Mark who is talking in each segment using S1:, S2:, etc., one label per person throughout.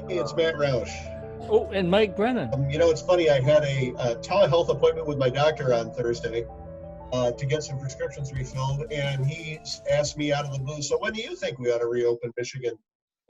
S1: Hey, it's Matt Roush.
S2: Oh, and Mike Brennan.
S1: It's funny. I had a telehealth appointment with my doctor on Thursday to get some prescriptions refilled, and he asked me out of the blue, "So when do you think we ought to reopen Michigan?"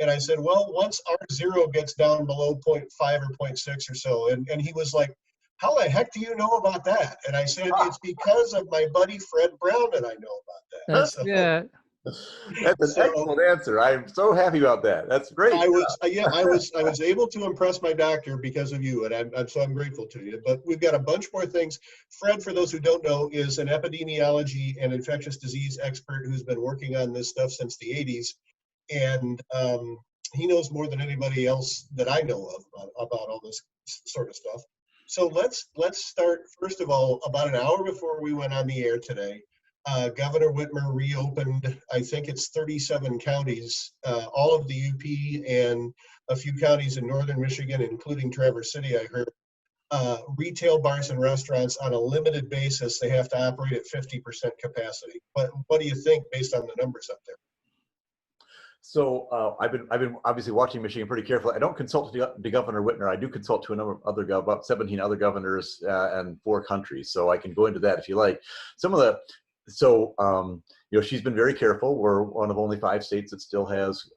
S1: And I said, "Well, once R0 gets down below zero point 0.5 or zero point 0.6 or so." And he was like, "How the heck do you know about that?" And I said, "It's because of my buddy Fred Brown that I know about that."
S2: That's yeah.
S3: That's an excellent answer. I'm so happy about that. That's great.
S1: I was able to impress my doctor because of you, and I'm grateful to you. But we've got a bunch more things. Fred, for those who don't know, is an epidemiology and infectious disease expert who's been working on this stuff since the 80s, and he knows more than anybody else that I know of about all this sort of stuff. So let's start, first of all, about an hour before we went on the air today. Governor Whitmer reopened, I think it's 37 counties, all of the UP and a few counties in northern Michigan, including Traverse City, I heard. Retail bars and restaurants on a limited basis, they have to operate at 50% capacity. But what do you think based on the numbers up there?
S3: So I've been obviously watching Michigan pretty carefully. I don't consult to Governor Whitmer. I do consult to a number of other about 17 other governors and 4 countries. So I can go into that if you like. She's been very careful. We're one of only 5 states that still has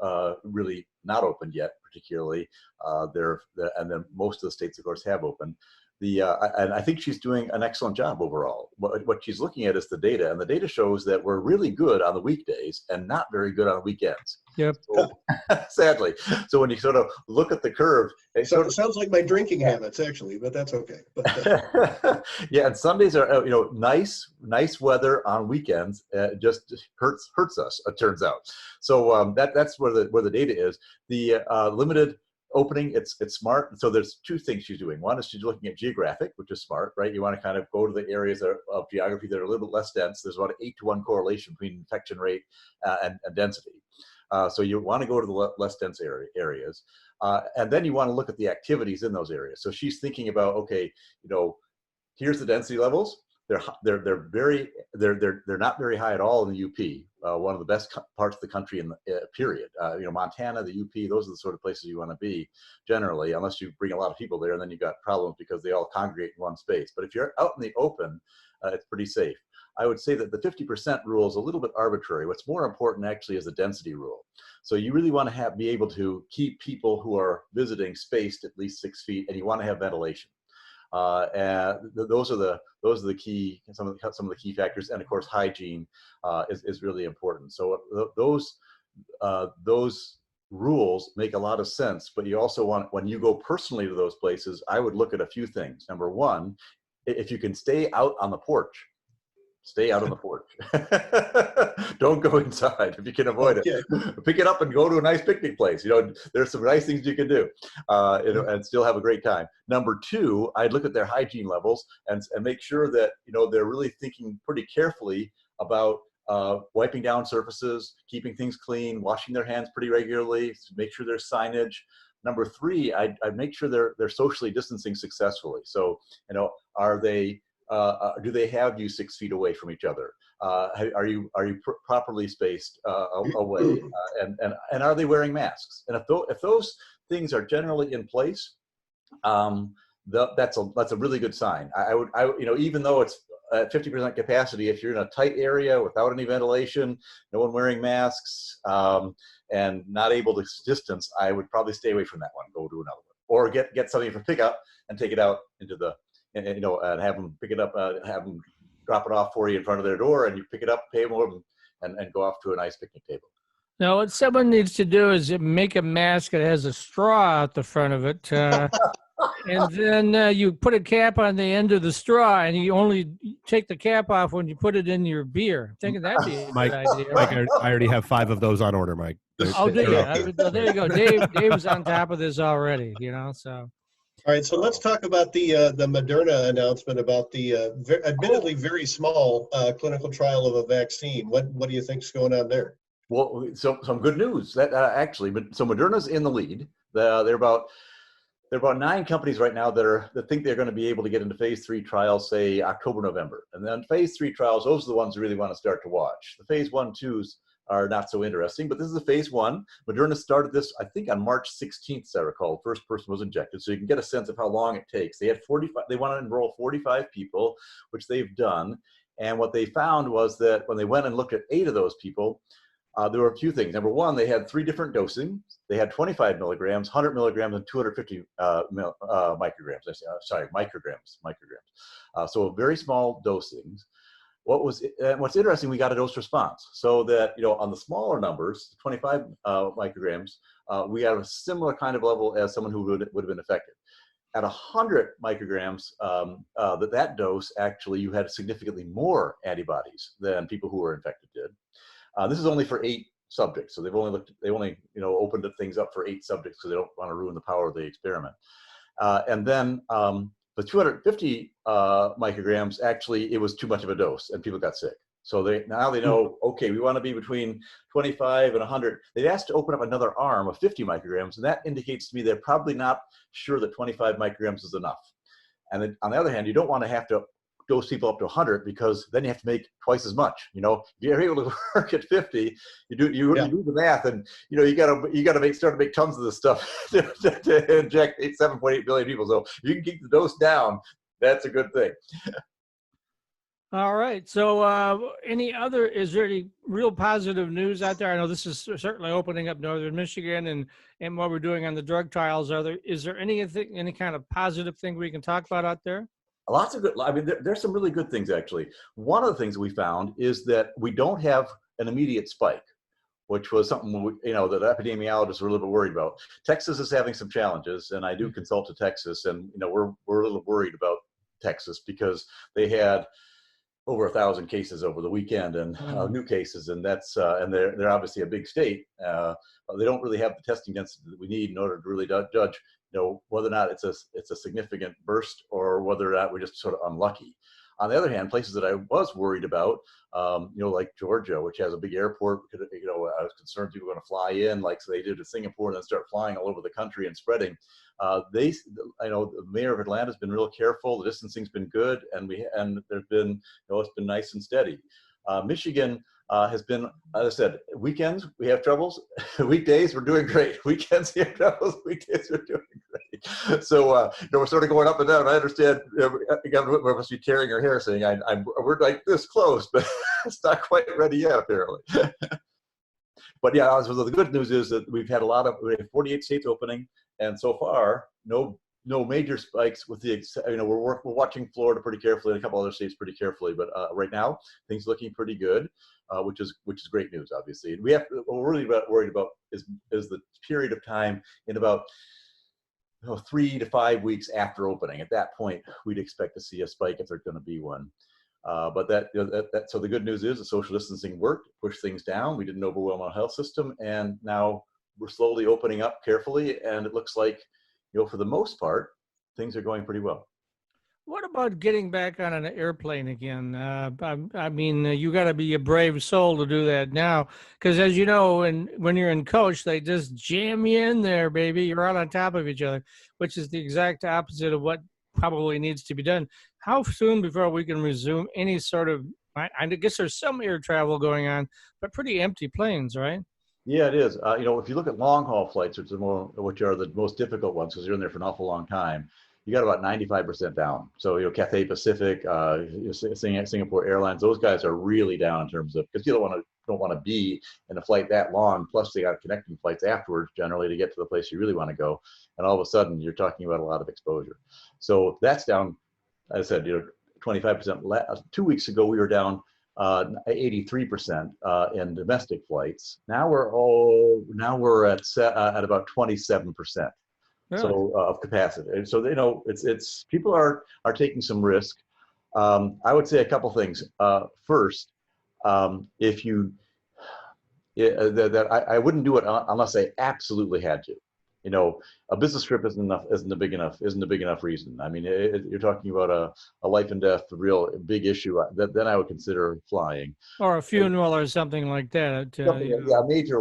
S3: really not opened yet, particularly. And then most of the states, of course, have opened. And I think she's doing an excellent job overall. What she's looking at is the data, and the data shows that we're really good on the weekdays and not very good on the weekends.
S2: Yep.
S3: So, sadly. So when you sort of look at the curve,
S1: it sounds like my drinking habits, actually, but that's okay.
S3: Yeah, and Sundays are nice weather on weekends. Just hurts us. It turns out. So that's where the data is. The limited opening, it's smart. So there's 2 things she's doing. One is she's looking at geographic, which is smart, right? You want to kind of go to the areas of geography that are a little bit less dense. There's about an 8-to-1 correlation between infection rate and density. So you want to go to the less dense areas. And then you want to look at the activities in those areas. So she's thinking about, okay, here's the density levels. They're not very high at all in the UP. One of the best parts of the country in the period. Montana, the UP, those are the sort of places you want to be generally, unless you bring a lot of people there, and then you've got problems because they all congregate in one space. But if you're out in the open, it's pretty safe. I would say that the 50% rule is a little bit arbitrary. What's more important actually is the density rule. So you really want to be able to keep people who are visiting spaced at least 6 feet, and you want to have ventilation. And those are the key, some of the key factors, and of course hygiene is really important. So those rules make a lot of sense, but you also want, when you go personally to those places, I would look at a few things. Number one, if you can stay out on the porch, stay out on the porch. Don't go inside if you can avoid it. Pick it up and go to a nice picnic place. There's some nice things you can do and still have a great time. Number 2, I'd look at their hygiene levels and make sure that they're really thinking pretty carefully about wiping down surfaces, keeping things clean, washing their hands pretty regularly, make sure there's signage. Number 3, I'd make sure they're socially distancing successfully. So, are they do they have you 6 feet away from each other? Are you properly spaced away? And are they wearing masks? And if those things are generally in place, that's a really good sign. I would even though it's at 50% capacity, if you're in a tight area without any ventilation, no one wearing masks, and not able to distance, I would probably stay away from that one. Go to another one, or get something for pickup and take it out into the. And have them pick it up, have them drop it off for you in front of their door, and you pick it up, pay them, and go off to a nice picnic table.
S2: Now, what someone needs to do is make a mask that has a straw out the front of it, and then you put a cap on the end of the straw, and you only take the cap off when you put it in your beer. I'm thinking that'd be a good idea.
S4: Mike, I already have 5 of those on order, Mike.
S2: Oh, do you? There you go. Dave was on top of this already, so.
S1: All right, so let's talk about the Moderna announcement about the admittedly very small clinical trial of a vaccine. What do you think is going on there?
S3: Well, so some good news that so Moderna's in the lead. They're about 9 companies right now that think they're going to be able to get into phase 3 trials, say October, November, and then phase 3 trials. Those are the ones you really want to start to watch. The phase 1, 2s are not so interesting, but this is a phase 1. Moderna started this, I think, on March 16th, as I recall. The first person was injected, so you can get a sense of how long it takes. They had 45. They want to enroll 45 people, which they've done. And what they found was that when they went and looked at 8 of those people, there were a few things. Number one, they had 3 different dosings. They had 25 milligrams, 100 milligrams, and 250 micrograms. Micrograms. So very small dosings. What's interesting, we got a dose response. So that, on the smaller numbers, 25 micrograms, we have a similar kind of level as someone who would have been affected. At 100 micrograms, that dose, actually, you had significantly more antibodies than people who were infected did. This is only for 8 subjects, so they've only opened things up for 8 subjects because they don't want to ruin the power of the experiment. And then the 250 micrograms, actually, it was too much of a dose, and people got sick. So now they know, okay, we want to be between 25 and 100. They've asked to open up another arm of 50 micrograms, and that indicates to me they're probably not sure that 25 micrograms is enough. And then, on the other hand, you don't want to have to dose people up to 100 because then you have to make twice as much. If you're able to work at 50, you do the math, and you got to start to make tons of this stuff to inject 7.8 billion people. So you can keep the dose down. That's a good thing.
S2: All right. So is there any real positive news out there? I know this is certainly opening up Northern Michigan and what we're doing on the drug trials. Is there any kind of positive thing we can talk about out there?
S3: Lots of good. I mean, there's some really good things, actually. One of the things we found is that we don't have an immediate spike, which was something that epidemiologists were a little bit worried about. Texas is having some challenges, and I do consult to Texas, and we're a little worried about Texas because they had over 1,000 cases over the weekend and new cases, and and they're obviously a big state. They don't really have the testing density that we need in order to really judge whether or not it's a significant burst or whether or not we're just sort of unlucky. On the other hand, places that I was worried about, like Georgia, which has a big airport, I was concerned people were going to fly in, like so they did to Singapore, and then start flying all over the country and spreading. The mayor of Atlanta has been real careful. The distancing's been good, and there's been, it's been nice and steady. Michigan has been, as I said, weekends we have troubles. Weekdays we're doing great. Weekends we have troubles. Weekdays we're doing great. So we're sort of going up and down. I understand. Governor must be tearing her hair, saying, "We're like this close, but it's not quite ready yet, apparently." But yeah, so the good news is that we have 48 states opening, and so far no major spikes. With the we're watching Florida pretty carefully and a couple other states pretty carefully. But right now things looking pretty good, which is great news, obviously. And what we're really worried about is the period of time in about 3 to 5 weeks after opening. At that point, we'd expect to see a spike if there's going to be one. But so the good news is the social distancing worked, pushed things down. We didn't overwhelm our health system, and now we're slowly opening up carefully. And it looks like, for the most part, things are going pretty well.
S2: What about getting back on an airplane again? I mean, you got to be a brave soul to do that now, because as you know, when you're in coach, they just jam you in there, baby. You're right on top of each other, which is the exact opposite of what probably needs to be done. How soon before we can resume any sort of, I guess there's some air travel going on, but pretty empty planes, right?
S3: Yeah, it is. If you look at long haul flights, which are the most difficult ones because you're in there for an awful long time, you got about 95% down. So, Cathay Pacific, Singapore Airlines, those guys are really down in terms of, because you don't want to be in a flight that long. Plus, they got connecting flights afterwards generally to get to the place you really want to go. And all of a sudden, you're talking about a lot of exposure. So that's down. As I said, 25%. 2 weeks ago, we were down 83% in domestic flights. Now we're at about 27%. Really? So of capacity. And so it's people are taking some risk. I would say a couple things. First, if you I wouldn't do it unless I absolutely had to. A business trip isn't a big enough reason. I mean, you're talking about a life and death, real big issue. Then I would consider flying.
S2: Or a funeral or something like that.
S3: A major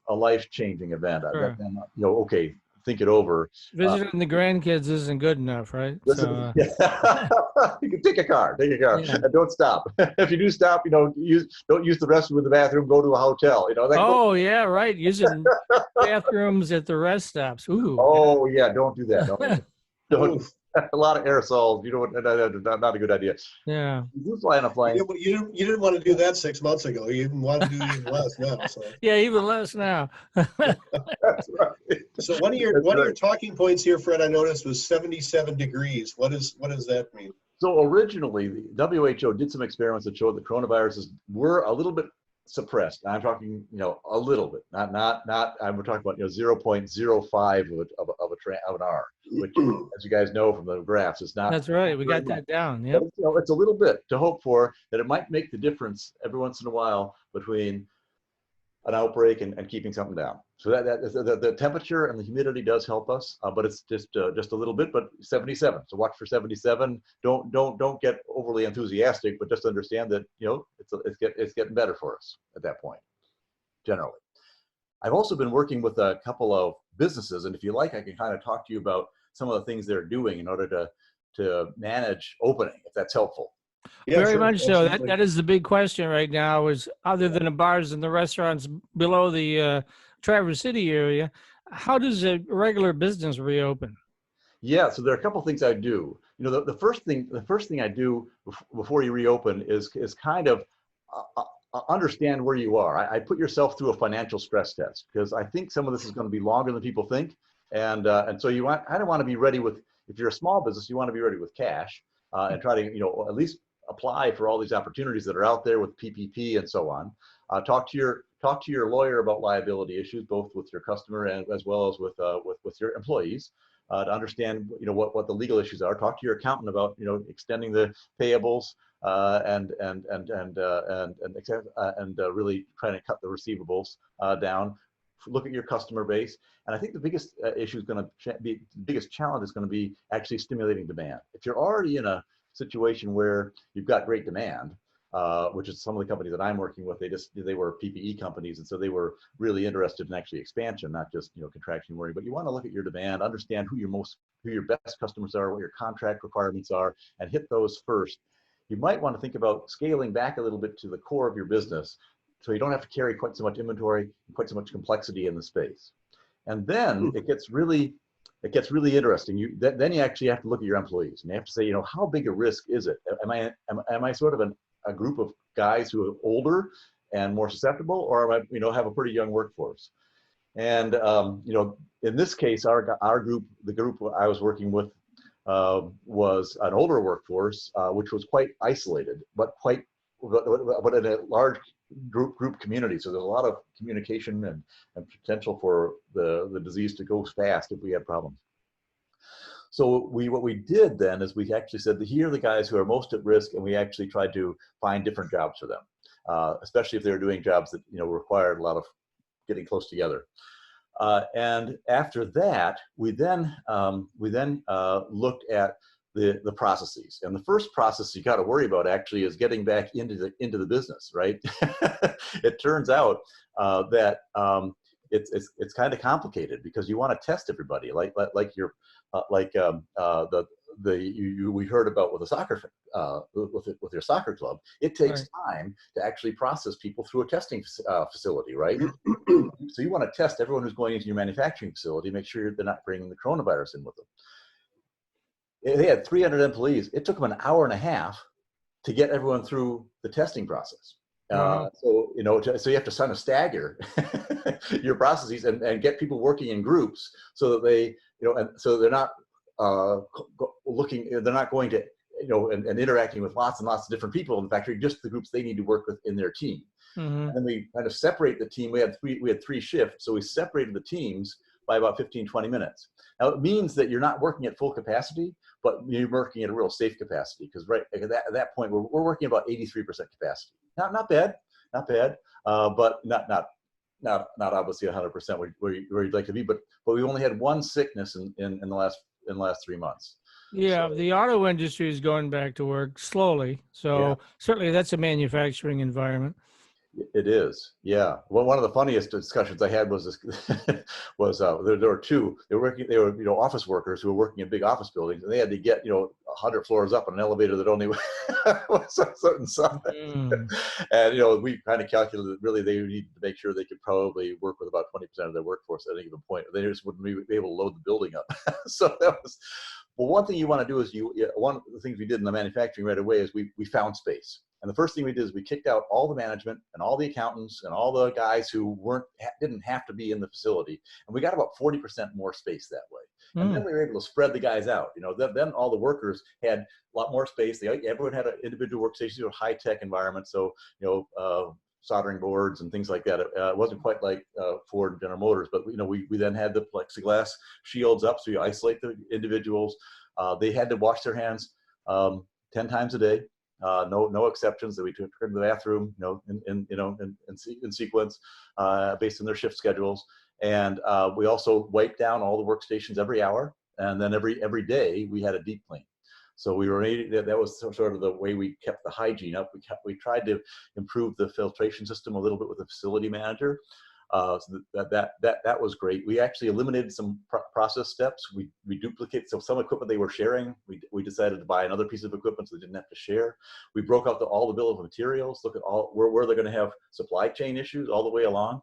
S3: life-changing event.
S2: Sure.
S3: Okay, think it over.
S2: Visiting the grandkids isn't good enough, right? So,
S3: You can take a car,
S2: yeah.
S3: and don't stop. If you do stop, don't use the restroom in the bathroom. Go to a hotel.
S2: Oh, yeah, right. Using bathrooms at the rest stops. Ooh.
S3: Oh yeah, don't do that. Don't.
S1: Oof.
S3: A lot of aerosols. Not a good idea.
S2: Yeah.
S3: You do fly on a plane.
S1: You didn't want to do that 6 months ago. You want to do even less now. So.
S2: Yeah, even less now.
S3: That's right.
S1: So one of your talking points here, Fred, I noticed was 77 degrees. What does that mean?
S3: So originally, the WHO did some experiments that showed that coronaviruses were a little bit suppressed. I'm talking, a little bit, not. We're talking about 0.05 of an R, which, as you guys know from the graphs, is not.
S2: That's right. We got that down. Yeah.
S3: It's a little bit to hope for that it might make the difference every once in a while between an outbreak and keeping something down. So the temperature and the humidity does help us, but it's just a little bit. But 77. So watch for 77. Don't get overly enthusiastic, but just understand that it's getting better for us at that point. Generally, I've also been working with a couple of businesses, and if you like, I can kind of talk to you about some of the things they're doing in order to manage opening, if that's helpful.
S1: Yeah,
S2: Very
S1: sure,
S2: much so.
S1: absolutely.
S2: That is the big question right now, is other than the bars and the restaurants below the Traverse City area, how does a regular business reopen?
S3: Yeah, so there are a couple of things I do. The first thing I do before you reopen is kind of understand where you are. I put yourself through a financial stress test, because I think some of this is going to be longer than people think, and so I don't want to be ready with. If you're a small business, you want to be ready with cash and try to at least apply for all these opportunities that are out there with PPP and so on. Talk to your lawyer about liability issues, both with your customer and as well as with your employees, to understand what the legal issues are. Talk to your accountant about extending the payables and really trying to cut the receivables down. Look at your customer base, and I think the biggest issue is going to be the biggest challenge is going to be actually stimulating demand. If you're already in a situation where you've got great demand, which is some of the companies that I'm working with, they were PPE companies, and so they were really interested in actually expansion, not just contraction worry. But you want to look at your demand, understand who your best customers are, what your contract requirements are, and hit those first. You might want to think about scaling back a little bit to the core of your business, so you don't have to carry quite so much inventory and quite so much complexity in the space. And then it gets really interesting. Then you actually have to look at your employees, and you have to say, how big a risk is it? Am I sort of a group of guys who are older and more susceptible, or am I, have a pretty young workforce? And in this case, our group, the group I was working with, was an older workforce, which was quite isolated, but in a large group community. So there's a lot of communication and potential for the disease to go fast if we had problems. So what we did then is we actually said that here are the guys who are most at risk, and we actually tried to find different jobs for them, especially if they were doing jobs that required a lot of getting close together. And after that, we then looked at the processes. And the first process you got to worry about actually is getting back into the business, right? It turns out that it's kind of complicated, because you want to test everybody, we heard about with a soccer with your soccer club. It takes time to actually process people through a testing facility, right? So you want to test everyone who's going into your manufacturing facility, make sure they're not bringing the coronavirus in with them. They had 300 employees. It took them an hour and a half to get everyone through the testing process. So you have to kind of stagger your processes and get people working in groups, so that they, and so they're not they're not going to, and interacting with lots and lots of different people in the factory, just the groups they need to work with in their team. And then we kind of separate the team. We had three shifts, so we separated the teams by about 15-20 minutes. Now it means that you're not working at full capacity, but you're working at a real safe capacity, because at that point we're working about 83% capacity. Not bad, but not obviously 100% where you'd like to be. But we only had one sickness in the last 3 months.
S2: Yeah, so the auto industry is going back to work slowly. So certainly that's a manufacturing environment.
S3: It is, yeah. Well, one of the funniest discussions I had was this, there were two. They were office workers who were working in big office buildings, and they had to get 100 floors up on an elevator that only was a certain size.
S2: Mm.
S3: And we kind of calculated that really they needed to make sure they could probably work with about 20% of their workforce at any given point. They just wouldn't be able to load the building up. So that was. Well, one thing you want to do is one of the things we did in the manufacturing right away is we found space. And the first thing we did is we kicked out all the management and all the accountants and all the guys who didn't have to be in the facility. And we got about 40% more space that way. And then we were able to spread the guys out. Then all the workers had a lot more space. Everyone had an individual workstation, high-tech environment. So, soldering boards and things like that. It wasn't quite like Ford and General Motors, but we then had the plexiglass shields up, so you isolate the individuals. They had to wash their hands 10 times a day. No exceptions. That we took them to the bathroom, in sequence, based on their shift schedules. And we also wiped down all the workstations every hour, and then every day we had a deep clean. So that was sort of the way we kept the hygiene up. We tried to improve the filtration system a little bit with the facility manager. So that was great. We actually eliminated some process steps. We duplicated some equipment they were sharing. We decided to buy another piece of equipment so they didn't have to share. We broke out all the bill of materials. Look at where they're going to have supply chain issues all the way along.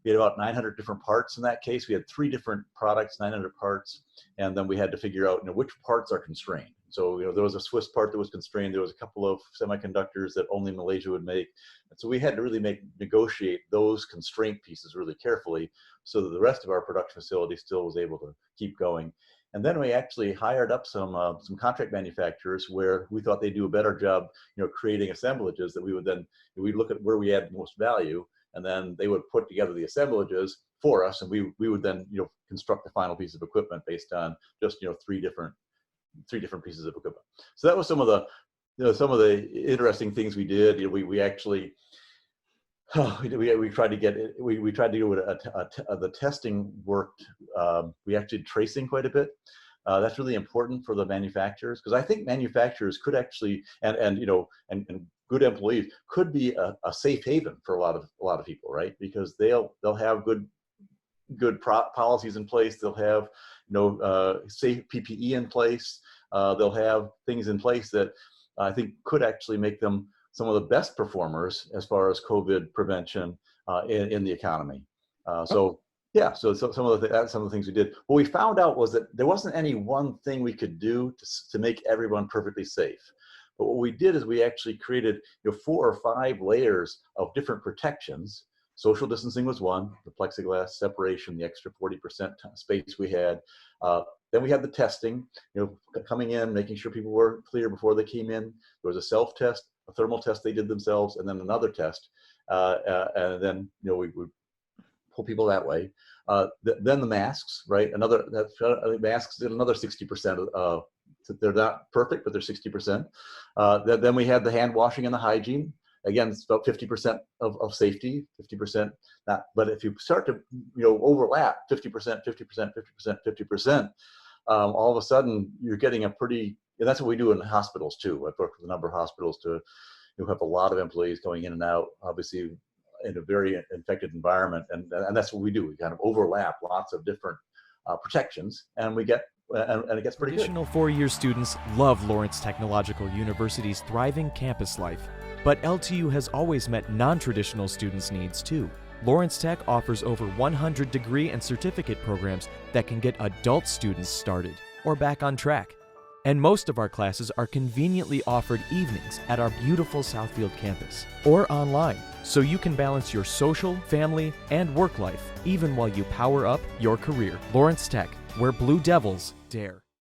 S3: We had about 900 different parts in that case. We had 3 different products, 900 parts, and then we had to figure out which parts are constrained. So there was a Swiss part that was constrained. There was a couple of semiconductors that only Malaysia would make. And so we had to really negotiate those constraint pieces really carefully so that the rest of our production facility still was able to keep going. And then we actually hired up some contract manufacturers where we thought they'd do a better job, creating assemblages that we'd look at where we add the most value, and then they would put together the assemblages for us, and we would then construct the final piece of equipment based on just three different pieces of equipment. So that was some of the interesting things we did. We actually we tried to get it. We tried to do it. The testing worked. We actually did tracing quite a bit. That's really important for the manufacturers, because I think manufacturers could actually and good employees could be a safe haven for a lot of people, right? Because they'll have good policies in place. They'll have safe PPE in place. They'll have things in place that I think could actually make them some of the best performers as far as COVID prevention in the economy. So some of the things we did. What we found out was that there wasn't any one thing we could do to make everyone perfectly safe. But what we did is we actually created 4 or 5 layers of different protections. Social distancing was one, the plexiglass separation, the extra 40% space we had. Then we had the testing, coming in, making sure people were clear before they came in. There was a self-test, a thermal test they did themselves, and then another test. And then, we would pull people that way. Then the masks, right? Masks did another 60%. They're not perfect, but they're 60%. Then we had the hand washing and the hygiene. Again, it's about 50% of safety, 50% not. But if you start to overlap 50%, 50%, 50%, 50%, all of a sudden you're getting a pretty. And that's what we do in hospitals too. I've worked with a number of hospitals to have a lot of employees going in and out, obviously in a very infected environment, and that's what we do. We kind of overlap lots of different protections, and we get. And it gets pretty good.
S5: Traditional 4-year students love Lawrence Technological University's thriving campus life, but LTU has always met non-traditional students' needs too. Lawrence Tech offers over 100 degree and certificate programs that can get adult students started or back on track. And most of our classes are conveniently offered evenings at our beautiful Southfield campus or online, so you can balance your social, family, and work life even while you power up your career. Lawrence Tech, where Blue Devils dare.